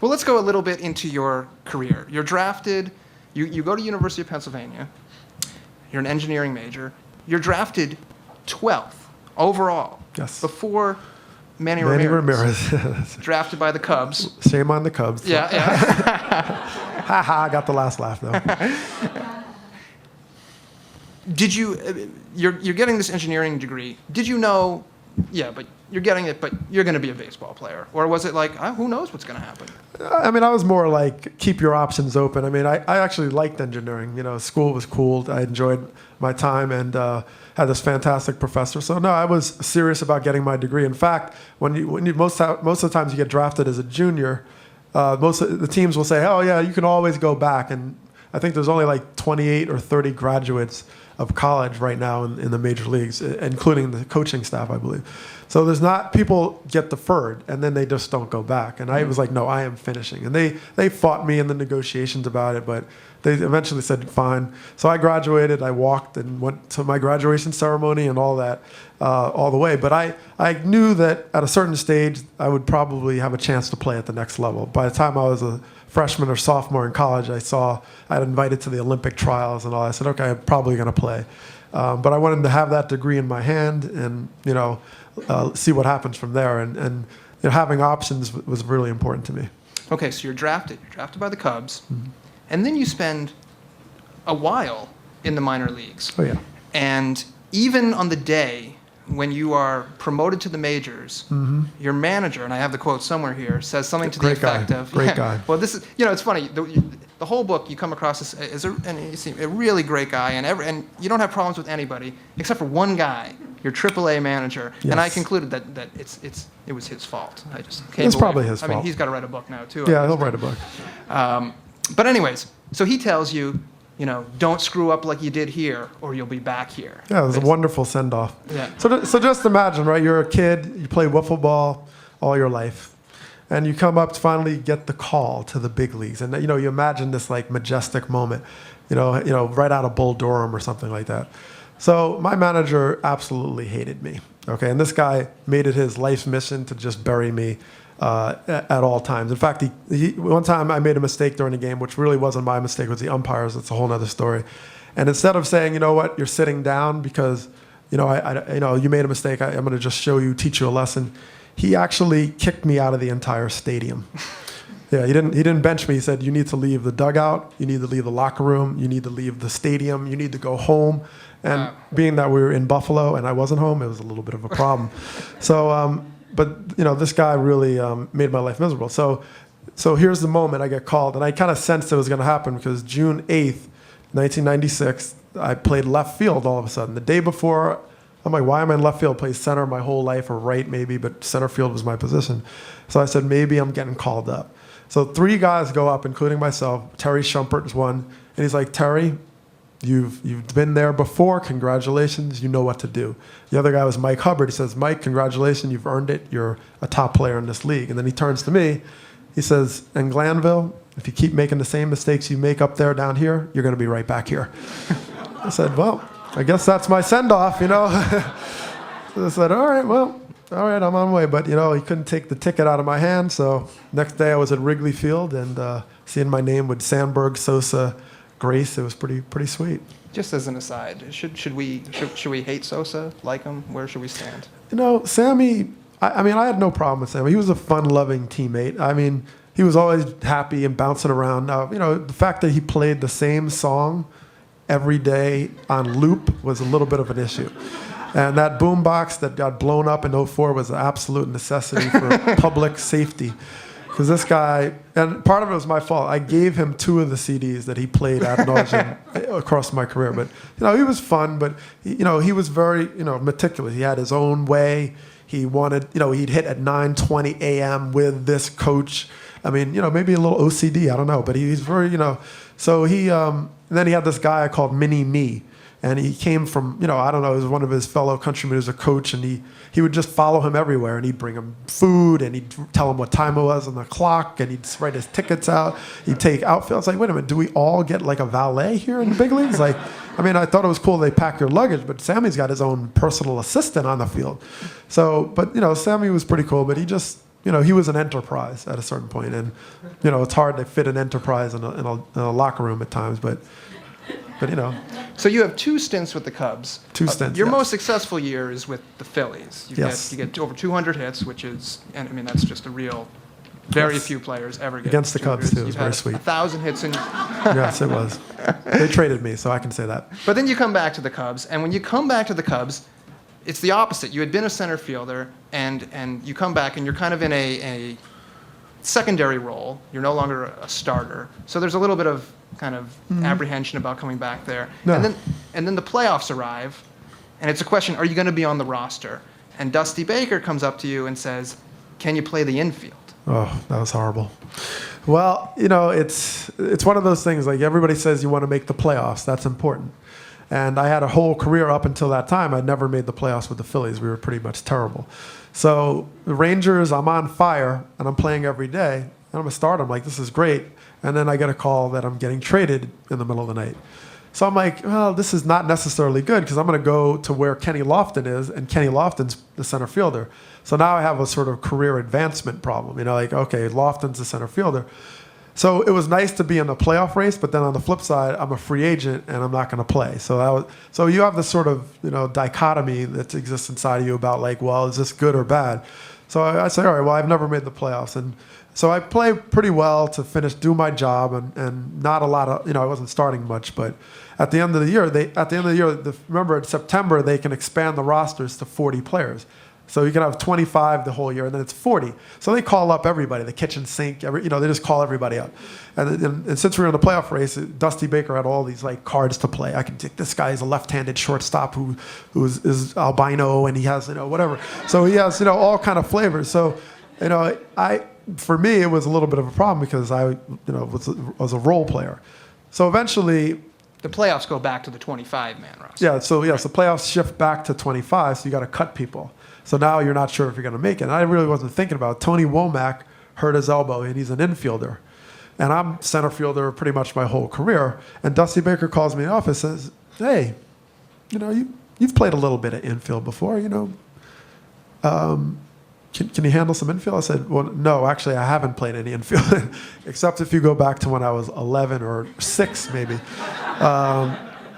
Well, let's go a little bit into your career. You're drafted, you go to University of Pennsylvania. You're an engineering major. You're drafted 12th overall. Yes. Before Manny Ramirez. Drafted by the Cubs. Shame on the Cubs. Yeah. Ha ha, I got the last laugh though. Did you, you're getting this engineering degree. Did you know, yeah, but you're getting it, but you're going to be a baseball player? Or was it like, who knows what's going to happen? I mean, I was more like, keep your options open. I mean, I actually liked engineering. You know, school was cool. I enjoyed my time and had this fantastic professor. So no, I was serious about getting my degree. In fact, most of the times you get drafted as a junior, most of the teams will say, oh yeah, you can always go back. And I think there's only like 28 or 30 graduates of college right now in the major leagues, including the coaching staff, I believe. So there's not, people get deferred and then they just don't go back. And I was like, no, I am finishing. And they fought me in the negotiations about it, but they eventually said, fine. So I graduated, I walked and went to my graduation ceremony and all that, all the way. But I knew that at a certain stage, I would probably have a chance to play at the next level. By the time I was a freshman or sophomore in college, I had invited to the Olympic trials and all. I said, okay, I'm probably going to play. But I wanted to have that degree in my hand and, see what happens from there. And having options was really important to me. Okay, so you're drafted. You're drafted by the Cubs. Mm-hmm. And then you spend a while in the minor leagues. Oh, yeah. And even on the day when you are promoted to the majors, mm-hmm. your manager, and I have the quote somewhere here, says something to the effect of... Great guy. Well, this is, it's funny. The whole book, you come across as a really great guy, and you don't have problems with anybody, except for one guy, your AAA manager. Yes. And I concluded that it was his fault. I just came It's probably his fault. I mean, he's got to write a book now, too. Yeah, he'll write a book. But anyways, so he tells you, don't screw up like you did here, or you'll be back here. Yeah, it was a wonderful send-off. Yeah. So just imagine, right? You're a kid, you play wiffle ball all your life, and you come up to finally get the call to the big leagues, and you imagine this like majestic moment, right out of Bull Durham or something like that. So my manager absolutely hated me. Okay, and this guy made it his life's mission to just bury me. At all times. In fact, one time I made a mistake during a game, which really wasn't my mistake, it was the umpires. It's a whole other story. And instead of saying, you know what, you're sitting down because, you made a mistake, I'm going to just teach you a lesson. He actually kicked me out of the entire stadium. Yeah, he didn't bench me. He said, you need to leave the dugout, you need to leave the locker room, you need to leave the stadium, you need to go home. And being that we were in Buffalo and I wasn't home, it was a little bit of a problem. But this guy really made my life miserable. So here's the moment I get called, and I kind of sensed it was going to happen because June 8th, 1996, I played left field all of a sudden. The day before, I'm like, why am I in left field? I played center my whole life, or right maybe, but center field was my position. So I said, maybe I'm getting called up. So 3 guys go up, including myself. Terry Shumpert is one, and he's like, Terry, You've been there before. Congratulations. You know what to do. The other guy was Mike Hubbard. He says, Mike, congratulations. You've earned it. You're a top player in this league. And then he turns to me. He says, and Glanville, if you keep making the same mistakes you make up there down here, you're going to be right back here. I said, well, I guess that's my send-off, So I said, all right, I'm on my way. But, he couldn't take the ticket out of my hand. So next day I was at Wrigley Field and seeing my name with Sandberg, Sosa, Grace, it was pretty sweet. Just as an aside, should we hate Sosa, like him? Where should we stand? Sammy, I had no problem with Sammy. He was a fun-loving teammate. I mean, he was always happy and bouncing around. Now, the fact that he played the same song every day on loop was a little bit of an issue. And that boombox that got blown up in 2004 was an absolute necessity for public safety. Because this guy, and part of it was my fault. I gave him 2 of the CDs that he played ad nauseum across my career. But he was fun. But he was very meticulous. He had his own way. He wanted he'd hit at 9:20 a.m. with this coach. I mean maybe a little OCD. I don't know. But he's very So he and then he had this guy called Mini Me. And he came from, I don't know, it was one of his fellow countrymen who was a coach, and he would just follow him everywhere, and he'd bring him food, and he'd tell him what time it was on the clock, and he'd write his tickets out. He'd take outfits. It's like, wait a minute, do we all get like a valet here in the big leagues? I thought it was cool they pack your luggage, but Sammy's got his own personal assistant on the field. So, but Sammy was pretty cool, but he just, he was an enterprise at a certain point, and it's hard to fit an enterprise in a locker room at times, but. So you have 2 stints with the Cubs. 2 stints. Your yes. most successful year is with the Phillies. You get over 200 hits, which is, and I mean that's just a real. Very few players ever get against the Cubs too. It was You've very had sweet. 1,000 hits in. Yes, it was. They traded me, so I can say that. But then you come back to the Cubs, and when you come back to the Cubs, it's the opposite. You had been a center fielder, and you come back, and you're kind of in a secondary role. You're no longer a starter. So there's a little bit of kind of apprehension about coming back there. No. And then the playoffs arrive, and it's a question: are you going to be on the roster? And Dusty Baker comes up to you and says, "Can you play the infield?" Oh, that was horrible. Well, it's one of those things, like everybody says you want to make the playoffs. That's important. And I had a whole career up until that time. I'd never made the playoffs with the Phillies. We were pretty much terrible. So the Rangers, I'm on fire, and I'm playing every day. And I'm a starter. I'm like, this is great. And then I get a call that I'm getting traded in the middle of the night. So I'm like, well, this is not necessarily good because I'm going to go to where Kenny Lofton is, and Kenny Lofton's the center fielder. So now I have a sort of career advancement problem. Okay, Lofton's the center fielder. So it was nice to be in the playoff race, but then on the flip side, I'm a free agent and I'm not going to play. So you have this sort of dichotomy that exists inside of you about like, well, is this good or bad? So I say, all right, well, I've never made the playoffs, and so I play pretty well to do my job, and not a lot of I wasn't starting much, but at the end of the year, remember in September they can expand the rosters to 40 players. So you can have 25 the whole year, and then it's 40. So they call up everybody, the kitchen sink, they just call everybody up. And since we were in the playoff race, Dusty Baker had all these like cards to play. I can take this guy is a left-handed shortstop who is albino, and he has whatever. So he has all kind of flavors. So for me it was a little bit of a problem because I was a role player. So eventually. The playoffs go back to the 25-man roster. Yeah, so the playoffs shift back to 25, so you got to cut people. So now you're not sure if you're going to make it. And I really wasn't thinking about it. Tony Womack hurt his elbow, and he's an infielder. And I'm center fielder pretty much my whole career. And Dusty Baker calls me in the office and says, hey, you've played a little bit of infield before, Can you handle some infield? I said, well, no, actually, I haven't played any infield, except if you go back to when I was 11 or 6, maybe.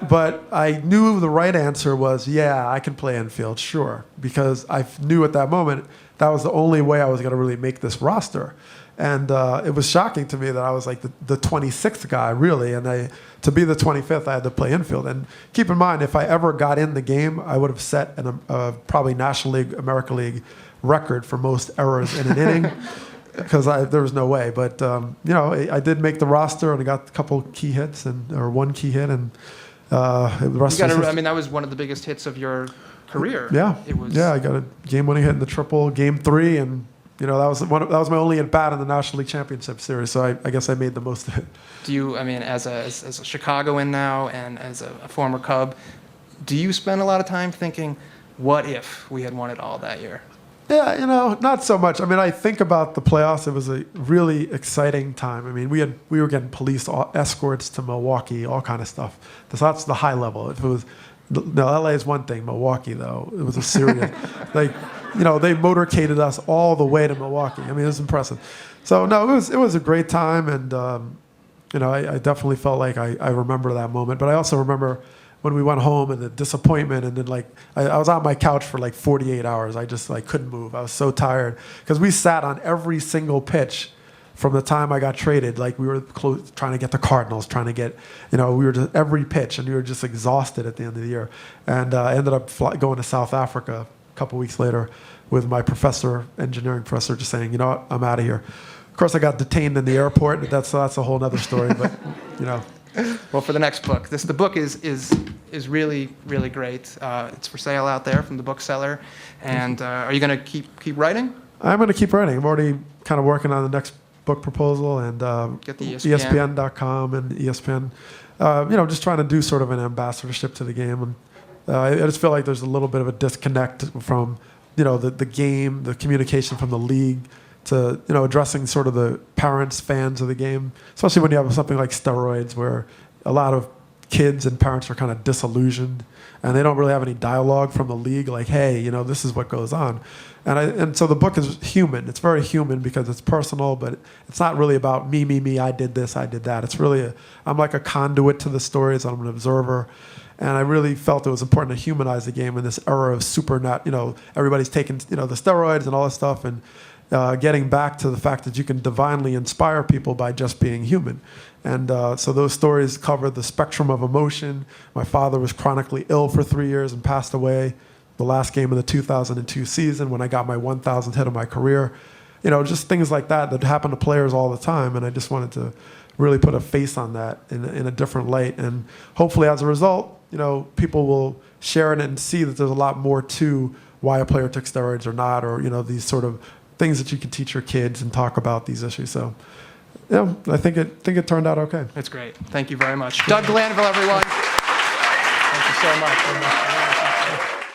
But I knew the right answer was, yeah, I can play infield, sure, because I knew at that moment that was the only way I was going to really make this roster. And it was shocking to me that I was like the 26th guy, really, and to be the 25th, I had to play infield. And keep in mind, if I ever got in the game, I would have set probably National League, American League record for most errors in an inning, because there was no way. But I did make the roster, and I got a couple key hits or one key hit, and the rest. That was one of the biggest hits of your career. Yeah, it was. Yeah, I got a game-winning hit in the triple, Game 3, and that was my only at bat in the National League Championship Series. So I guess I made the most of it. Do you? As a Chicagoan now, and as a former Cub, do you spend a lot of time thinking, what if we had won it all that year? Yeah, not so much. I think about the playoffs. It was a really exciting time. We were getting police escorts to Milwaukee, all kind of stuff. So that's the high level. If it was, LA is one thing. Milwaukee, though, it was a serious. they motorcaded us all the way to Milwaukee. It was impressive. So no, it was a great time, and I definitely felt like I remember that moment. But I also remember when we went home and the disappointment, and then I was on my couch for 48 hours. I just couldn't move. I was so tired because we sat on every single pitch from the time I got traded. We were trying to get the Cardinals, trying to get, we were just every pitch, and we were just exhausted at the end of the year. And I ended up going to South Africa a couple weeks later with my engineering professor, just saying, you know what, I'm out of here. Of course, I got detained in the airport. That's a whole other story, but Well, for the next book, the book is really, really great. It's for sale out there from the bookseller. And are you going to keep writing? I'm going to keep writing. I'm already kind of working on the next book proposal, and get the ESPN.com and ESPN. Just trying to do sort of an ambassadorship to the game. And I just feel like there's a little bit of a disconnect from the game, the communication from the league, to addressing sort of the parents, fans of the game, especially when you have something like steroids, where a lot of kids and parents are kind of disillusioned, and they don't really have any dialogue from the league, like, hey, you know, this is what goes on. And so the book is human. It's very human because it's personal, but it's not really about me, I did this, I did that. It's really, I'm like a conduit to the stories. I'm an observer. And I really felt it was important to humanize the game in this era of everybody's taking, the steroids and all this stuff, and getting back to the fact that you can divinely inspire people by just being human. And so those stories cover the spectrum of emotion. My father was chronically ill for 3 years and passed away the last game of the 2002 season when I got my 1,000th hit of my career. Just things like that happen to players all the time. And I just wanted to really put a face on that in a different light. And hopefully as a result, people will share it and see that there's a lot more to why a player took steroids or not, or, these sort of things that you can teach your kids and talk about these issues. So, I think it turned out okay. That's great. Thank you very much. Doug Glanville, everyone. Thank you so much.